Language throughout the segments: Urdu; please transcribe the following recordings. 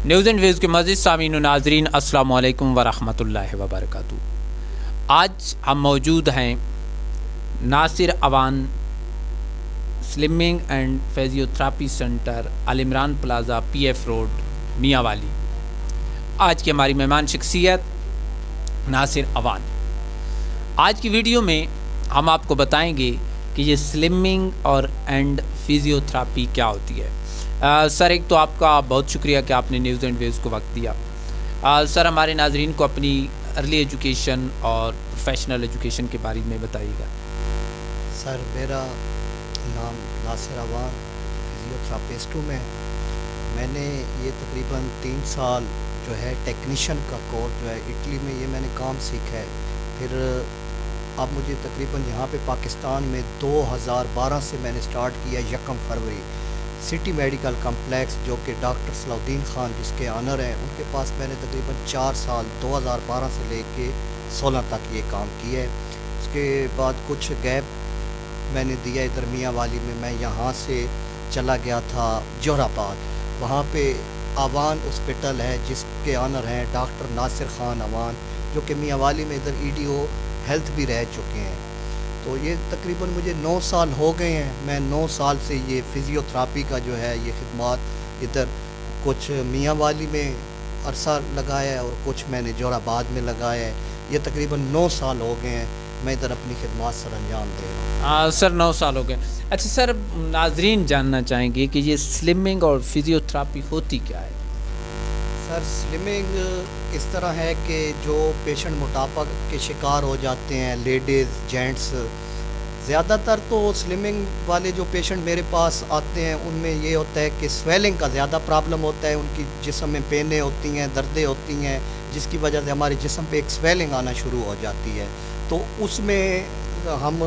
نیوز اینڈ ویوز کے معزز سامعین و ناظرین، السلام علیکم ورحمۃ اللہ وبرکاتہ۔ آج ہم موجود ہیں Nasir Awan slimming and physiotherapy centre Al Imran plaza P F road Mianwali. آج کی ہماری مہمان شخصیت ناصر اوان۔ آج کی ویڈیو میں ہم آپ کو بتائیں گے کہ یہ سلمنگ اور اینڈ فزیوتھراپی کیا ہوتی ہے۔ سر، ایک تو آپ کا بہت شکریہ کہ آپ نے نیوز اینڈ ویوز کو وقت دیا۔ سر، ہمارے ناظرین کو اپنی ارلی ایجوکیشن اور پروفیشنل ایجوکیشن کے بارے میں بتائیے گا۔ سر، میرا نام ناصر اوان فزیوتھراپسٹ ہوں۔ میں نے یہ تقریباً 3 سال جو ہے ٹیکنیشین کا کورس جو ہے اٹلی میں یہ میں نے کام سیکھا ہے۔ پھر اب مجھے تقریباً یہاں پہ پاکستان میں 2012 سے میں نے سٹارٹ کیا 1 فروری سٹی میڈیکل کمپلیکس، جو کہ ڈاکٹر صلاح الدین خان جس کے آنر ہیں، ان کے پاس میں نے تقریباً 4 سال 2012 سے لے کے 16 تک یہ کام کیا ہے۔ اس کے بعد کچھ گیپ میں نے دیا ادھر میاں والی میں۔ میں یہاں سے چلا گیا تھا جوہر آباد، وہاں پہ اوان ہاسپٹل ہے جس کے آنر ہیں ڈاکٹر ناصر خان اوان، جو کہ میاں والی میں ادھر ای ڈی او ہیلتھ بھی رہ چکے ہیں۔ تو یہ تقریباً مجھے 9 سال ہو گئے ہیں۔ میں 9 سال سے یہ فزیوتھراپی کا جو ہے یہ خدمات ادھر کچھ میاں والی میں عرصہ لگایا ہے اور کچھ میں نے جوہر آباد میں لگایا ہے۔ یہ تقریباً 9 سال ہو گئے ہیں میں ادھر اپنی خدمات سر انجام دے رہا ہوں۔ سر، 9 سال ہو گئے۔ اچھا سر، ناظرین جاننا چاہیں گے کہ یہ سلمنگ اور فزیوتھراپی ہوتی کیا ہے؟ سر، سلمنگ اس طرح ہے کہ جو پیشنٹ موٹاپا کے شکار ہو جاتے ہیں، لیڈیز جینٹس، زیادہ تر تو سلمنگ والے جو پیشنٹ میرے پاس آتے ہیں ان میں یہ ہوتا ہے کہ سویلنگ کا زیادہ پرابلم ہوتا ہے، ان کی جسم میں پینیں ہوتی ہیں، دردیں ہوتی ہیں، جس کی وجہ سے ہمارے جسم پہ ایک سویلنگ آنا شروع ہو جاتی ہے۔ تو اس میں ہم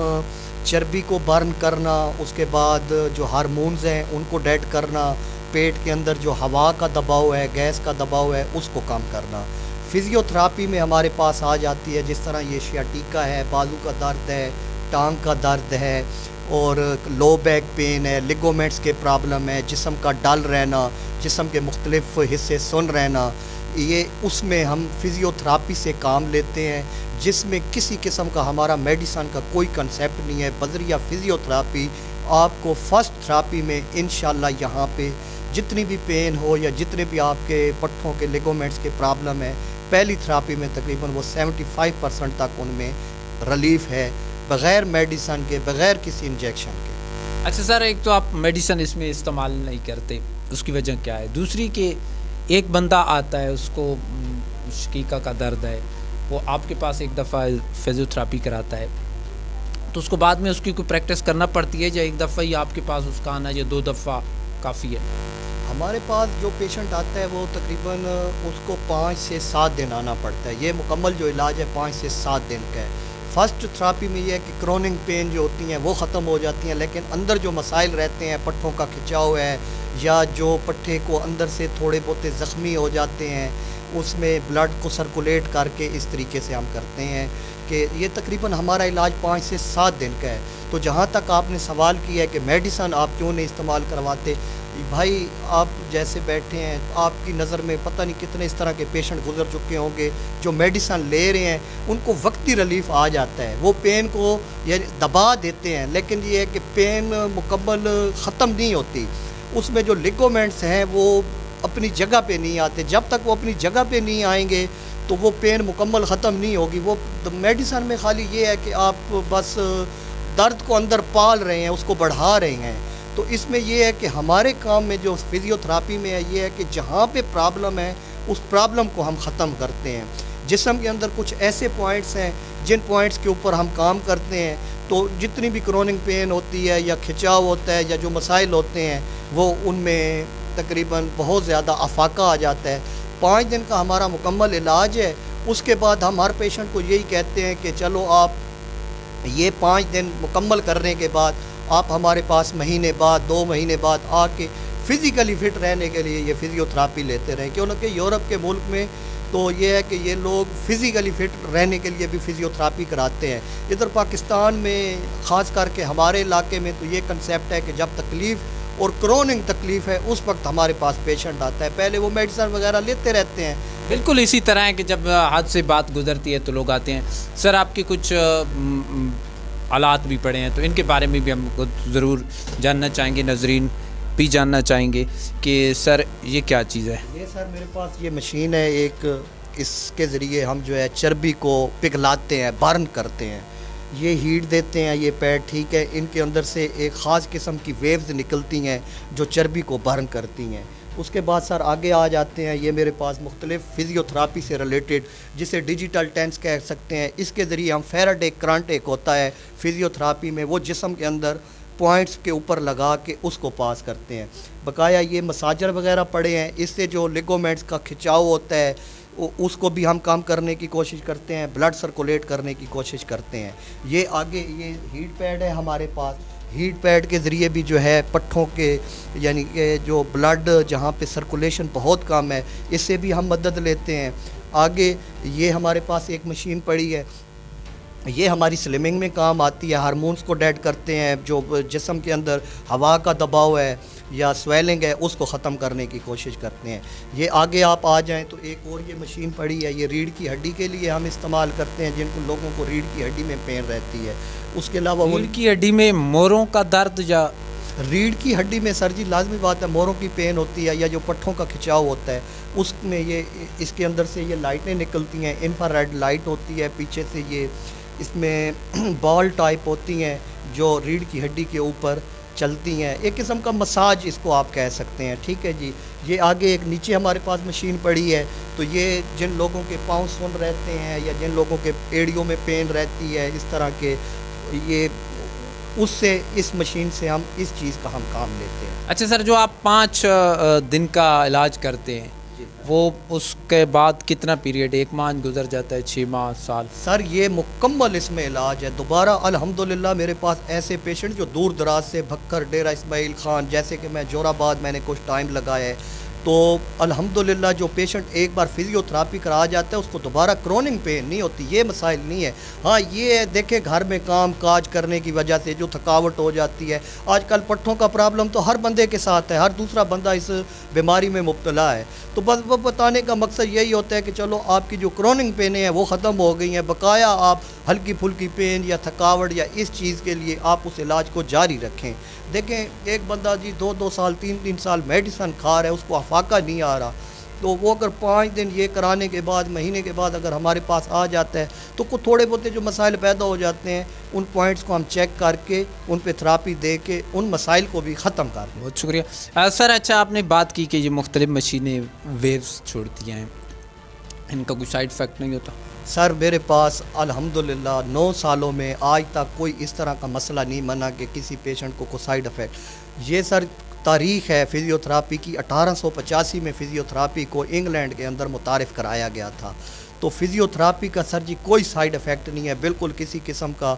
چربی کو برن کرنا، اس کے بعد جو ہارمونز ہیں ان کو ڈیڈ کرنا، پیٹ کے اندر جو ہوا کا دباؤ ہے، گیس کا دباؤ ہے، اس کو کم کرنا۔ فزیوتھراپی میں ہمارے پاس آ جاتی ہے جس طرح یہ شیاٹیکا ہے، بازو کا درد ہے، ٹانگ کا درد ہے، اور لو بیک پین ہے، لیگومنٹس کے پرابلم ہے، جسم کا ڈل رہنا، جسم کے مختلف حصے سن رہنا، یہ اس میں ہم فزیوتھراپی سے کام لیتے ہیں، جس میں کسی قسم کا ہمارا میڈیسن کا کوئی کنسیپٹ نہیں ہے۔ بذریعہ فزیوتھراپی آپ کو فرسٹ تھراپی میں انشاءاللہ یہاں پہ جتنی بھی پین ہو یا جتنے بھی آپ کے پٹھوں کے لیگومنٹس کے پرابلم ہے، پہلی تھراپی میں تقریباً وہ 75% تک ان میں ریلیف ہے، بغیر میڈیسن کے، بغیر کسی انجیکشن کے۔ اچھا سر، ایک تو آپ میڈیسن اس میں استعمال نہیں کرتے، اس کی وجہ کیا ہے؟ دوسری کہ ایک بندہ آتا ہے، اس کو شقیقہ کا درد ہے، وہ آپ کے پاس ایک دفعہ فزیوتھراپی کراتا ہے، تو اس کو بعد میں اس کی کوئی پریکٹس کرنا پڑتی ہے، یا ایک دفعہ ہی آپ کے پاس اس کا آنا یا 2 دفعہ کافی ہے؟ ہمارے پاس جو پیشنٹ آتا ہے وہ تقریباً اس کو 5 سے 7 دن آنا پڑتا ہے۔ یہ مکمل جو علاج ہے 5 سے 7 دن کا ہے۔ فرسٹ تھراپی میں یہ ہے کہ کروننگ پین جو ہوتی ہیں وہ ختم ہو جاتی ہیں، لیکن اندر جو مسائل رہتے ہیں، پٹھوں کا کھچاؤ ہے، یا جو پٹھے کو اندر سے تھوڑے بہت زخمی ہو جاتے ہیں، اس میں بلڈ کو سرکولیٹ کر کے اس طریقے سے ہم کرتے ہیں کہ یہ تقریباً ہمارا علاج 5 سے 7 دن کا ہے۔ تو جہاں تک آپ نے سوال کیا ہے کہ میڈیسن آپ کیوں نہیں استعمال کرواتے، بھائی آپ جیسے بیٹھے ہیں، آپ کی نظر میں پتہ نہیں کتنے اس طرح کے پیشنٹ گزر چکے ہوں گے جو میڈیسن لے رہے ہیں، ان کو وقتی ریلیف آ جاتا ہے، وہ پین کو یعنی دبا دیتے ہیں، لیکن یہ ہے کہ پین مکمل ختم نہیں ہوتی، اس میں جو لیگومنٹس ہیں وہ اپنی جگہ پہ نہیں آتے۔ جب تک وہ اپنی جگہ پہ نہیں آئیں گے تو وہ پین مکمل ختم نہیں ہوگی۔ وہ میڈیسن میں خالی یہ ہے کہ آپ بس درد کو اندر پال رہے ہیں، اس کو بڑھا رہے ہیں۔ تو اس میں یہ ہے کہ ہمارے کام میں جو فزیوتھراپی میں ہے یہ ہے کہ جہاں پہ پرابلم ہے اس پرابلم کو ہم ختم کرتے ہیں۔ جسم کے اندر کچھ ایسے پوائنٹس ہیں جن پوائنٹس کے اوپر ہم کام کرتے ہیں، تو جتنی بھی کروننگ پین ہوتی ہے یا کھچاؤ ہوتا ہے یا جو مسائل ہوتے ہیں وہ ان میں تقریباً بہت زیادہ افاقہ آ جاتا ہے۔ 5 دن کا ہمارا مکمل علاج ہے۔ اس کے بعد ہم ہر پیشنٹ کو یہی کہتے ہیں کہ چلو آپ یہ 5 دن مکمل کرنے کے بعد آپ ہمارے پاس مہینے بعد 2 مہینے بعد آ کے فزیکلی فٹ رہنے کے لیے یہ فزیوتھراپی لیتے رہیں، کیونکہ یورپ کے ملک میں تو یہ ہے کہ یہ لوگ فزیکلی فٹ رہنے کے لیے بھی فزیوتھراپی کراتے ہیں۔ ادھر پاکستان میں خاص کر کے ہمارے علاقے میں تو یہ کنسیپٹ ہے کہ جب تکلیف اور کروننگ تکلیف ہے اس وقت ہمارے پاس پیشنٹ آتا ہے. پہلے وہ میڈیسن وغیرہ لیتے رہتے ہیں. بالکل اسی طرح ہے کہ جب حد سے بات گزرتی ہے تو لوگ آتے ہیں. سر آپ کی کچھ حالات بھی پڑے ہیں تو ان کے بارے میں بھی ہم ضرور جاننا چاہیں گے, ناظرین بھی جاننا چاہیں گے کہ سر یہ کیا چیز ہے. یہ سر میرے پاس یہ مشین ہے ایک, اس کے ذریعے ہم جو ہے چربی کو پگھلاتے ہیں, برن کرتے ہیں. یہ ہیٹ دیتے ہیں یہ پیڈ, ٹھیک ہے, ان کے اندر سے ایک خاص قسم کی ویوز نکلتی ہیں جو چربی کو برن کرتی ہیں. اس کے بعد سر آگے آ جاتے ہیں. یہ میرے پاس مختلف فزیوتھراپی سے ریلیٹڈ جسے ڈیجیٹل ٹینس کہہ سکتے ہیں, اس کے ذریعے ہم فیراڈے کرنٹ ایک ہوتا ہے فزیوتھراپی میں, وہ جسم کے اندر پوائنٹس کے اوپر لگا کے اس کو پاس کرتے ہیں. بقایا یہ مساجر وغیرہ پڑے ہیں, اس سے جو لیگومنٹس کا کھچاؤ ہوتا ہے اس کو بھی ہم کام کرنے کی کوشش کرتے ہیں, بلڈ سرکولیٹ کرنے کی کوشش کرتے ہیں. یہ آگے یہ ہیٹ پیڈ ہے ہمارے پاس. ہیٹ پیڈ کے ذریعے بھی جو ہے پٹھوں کے یعنی کہ جو بلڈ جہاں پہ سرکولیشن بہت کم ہے اس سے بھی ہم مدد لیتے ہیں. آگے یہ ہمارے پاس ایک مشین پڑی ہے, یہ ہماری سلمنگ میں کام آتی ہے. ہارمونز کو ڈیڈ کرتے ہیں, جو جسم کے اندر ہوا کا دباؤ ہے یا سویلنگ ہے اس کو ختم کرنے کی کوشش کرتے ہیں. یہ آگے آپ آ جائیں تو ایک اور یہ مشین پڑی ہے, یہ ریڑھ کی ہڈی کے لیے ہم استعمال کرتے ہیں جن کو لوگوں کو ریڑھ کی ہڈی میں پین رہتی ہے. اس کے علاوہ ریڑھ کی ہڈی میں موروں کا درد یا ریڑھ کی ہڈی میں سر جی لازمی بات ہے موروں کی پین ہوتی ہے یا جو پٹھوں کا کھچاؤ ہوتا ہے اس میں یہ اس کے اندر سے یہ لائٹیں نکلتی ہیں, انفرا ریڈ لائٹ ہوتی ہے پیچھے سے, یہ اس میں بال ٹائپ ہوتی ہیں جو ریڑھ کی ہڈی کے اوپر چلتی ہیں. ایک قسم کا مساج اس کو آپ کہہ سکتے ہیں, ٹھیک ہے جی. یہ آگے ایک نیچے ہمارے پاس مشین پڑی ہے, تو یہ جن لوگوں کے پاؤں سن رہتے ہیں یا جن لوگوں کے ایڑیوں میں پین رہتی ہے اس طرح کے, یہ اس سے اس مشین سے ہم اس چیز کا ہم کام لیتے ہیں. اچھا سر, جو آپ 5 دن کا علاج کرتے ہیں وہ اس کے بعد کتنا پیریڈ, 1 ماہ گزر جاتا ہے, 6 ماہ, سال؟ سر یہ مکمل اس میں علاج ہے. دوبارہ الحمدللہ میرے پاس ایسے پیشنٹ جو دور دراز سے بھکر, ڈیرہ اسماعیل خان, جیسے کہ میں جوراباد میں نے کچھ ٹائم لگایا ہے, تو الحمدللہ جو پیشنٹ ایک بار فزیوتھراپی کرا جاتا ہے اس کو دوبارہ کروننگ پین نہیں ہوتی. یہ مسائل نہیں ہے. ہاں یہ دیکھیں گھر میں کام کاج کرنے کی وجہ سے جو تھکاوٹ ہو جاتی ہے, آج کل پٹھوں کا پرابلم تو ہر بندے کے ساتھ ہے, ہر دوسرا بندہ اس بیماری میں مبتلا ہے. تو بس وہ بتانے کا مقصد یہی ہوتا ہے کہ چلو آپ کی جو کروننگ پینیں ہیں وہ ختم ہو گئی ہیں, بقایا آپ ہلکی پھلکی پین یا تھکاوٹ یا اس چیز کے لیے آپ اس علاج کو جاری رکھیں. دیکھیں ایک بندہ جی 2 سال 3 سال میڈیسن کھا رہا ہے, اس کو افاقہ نہیں آ رہا, تو وہ اگر 5 دن یہ کرانے کے بعد, مہینے کے بعد اگر ہمارے پاس آ جاتا ہے تو کچھ تھوڑے بہت جو مسائل پیدا ہو جاتے ہیں ان پوائنٹس کو ہم چیک کر کے ان پہ تھراپی دے کے ان مسائل کو بھی ختم کر دیں. بہت شکریہ سر. اچھا آپ نے بات کی کہ یہ مختلف مشینیں ویوز چھوڑتی ہیں, ان کا کوئی سائیڈ افیکٹ نہیں ہوتا؟ سر میرے پاس الحمدللہ 9 سالوں میں آج تک کوئی اس طرح کا مسئلہ نہیں بنا کہ کسی پیشنٹ کو کوئی سائیڈ افیکٹ. یہ سر تاریخ ہے فزیوتھراپی کی, 1885 میں فزیوتھراپی کو انگلینڈ کے اندر متعارف کرایا گیا تھا. تو فزیوتھراپی کا سر جی کوئی سائیڈ افیکٹ نہیں ہے بالکل کسی قسم کا.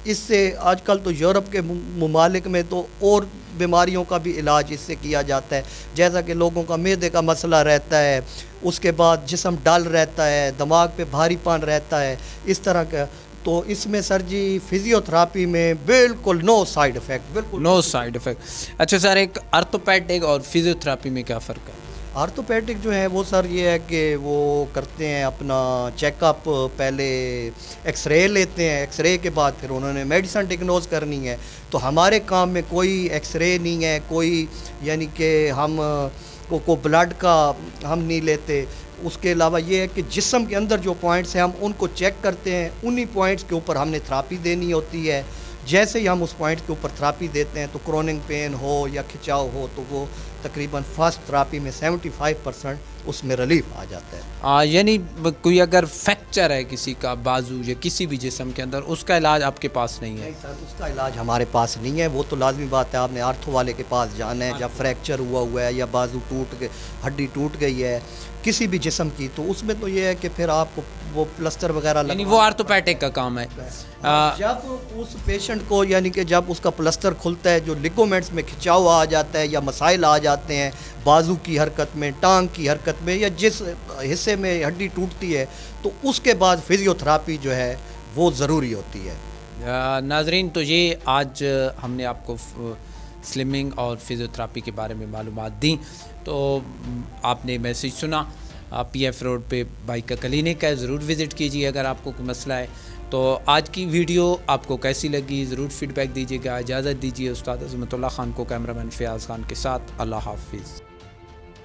اس سے آج کل تو یورپ کے ممالک میں تو اور بیماریوں کا بھی علاج اس سے کیا جاتا ہے, جیسا کہ لوگوں کا معدے کا مسئلہ رہتا ہے, اس کے بعد جسم ڈل رہتا ہے, دماغ پہ بھاری پان رہتا ہے, اس طرح کا. تو اس میں سر جی فزیوتھراپی میں بالکل نو سائیڈ افیکٹ, بالکل نو سائیڈ افیکٹ. اچھا سر, ایک آرتھوپیڈک اور فزیوتھراپی میں کیا فرق ہے؟ آرتھوپیڈک جو ہے وہ سر یہ ہے کہ وہ کرتے ہیں اپنا چیک اپ, پہلے ایکس رے لیتے ہیں, ایکس رے کے بعد پھر انہوں نے میڈیسن ڈگنوز کرنی ہے. تو ہمارے کام میں کوئی ایکس رے نہیں ہے, کوئی یعنی کہ ہم کو بلڈ کا ہم نہیں لیتے. اس کے علاوہ یہ ہے کہ جسم کے اندر جو پوائنٹس ہیں ہم ان کو چیک کرتے ہیں, انہی پوائنٹس کے اوپر ہم نے تھراپی دینی ہوتی ہے. جیسے ہی ہم اس پوائنٹ کے اوپر تھراپی دیتے ہیں تو کروننگ پین ہو یا کھچاؤ ہو تو وہ تقریباً فرسٹ تھراپی میں 75% اس میں ریلیف آ جاتا ہے. یعنی کوئی اگر فریکچر ہے کسی کا بازو یا کسی بھی جسم کے اندر, اس کا علاج آپ کے پاس نہیں ہے؟ نہیں سر, اس کا علاج ہمارے پاس نہیں ہے. وہ تو لازمی بات ہے آپ نے آرتھو والے کے پاس جانا ہے جب فریکچر ہوا ہے یا بازو ٹوٹ گئے, ہڈی ٹوٹ گئی ہے کسی بھی جسم کی, تو اس میں تو یہ ہے کہ پھر آپ کو وہ پلسٹر وغیرہ یعنی وہ آرتھوپیڈک کا کام ہے. جب اس پیشنٹ کو یعنی کہ جب اس کا پلسٹر کھلتا ہے, جو لیگومنٹس میں کھچاؤ آ جاتا ہے یا مسائل آ جاتے ہیں بازو کی حرکت میں, ٹانگ کی حرکت میں, یا جس حصے میں ہڈی ٹوٹتی ہے, تو اس کے بعد فزیوتھراپی جو ہے وہ ضروری ہوتی ہے. ناظرین, تو یہ آج ہم نے آپ کو سلمنگ اور فزیوتھراپی کے بارے میں معلومات دیں. تو آپ نے میسیج سنا. پی ایف روڈ پہ بھائی کا کلینک ہے, ضرور وزٹ کیجیے اگر آپ کو کوئی مسئلہ ہے. تو آج کی ویڈیو آپ کو کیسی لگی ضرور فیڈ بیک دیجیے گا. اجازت دیجیے استاد عظمت اللہ خان کو کیمرہ مین فیاض خان کے ساتھ. اللہ حافظ.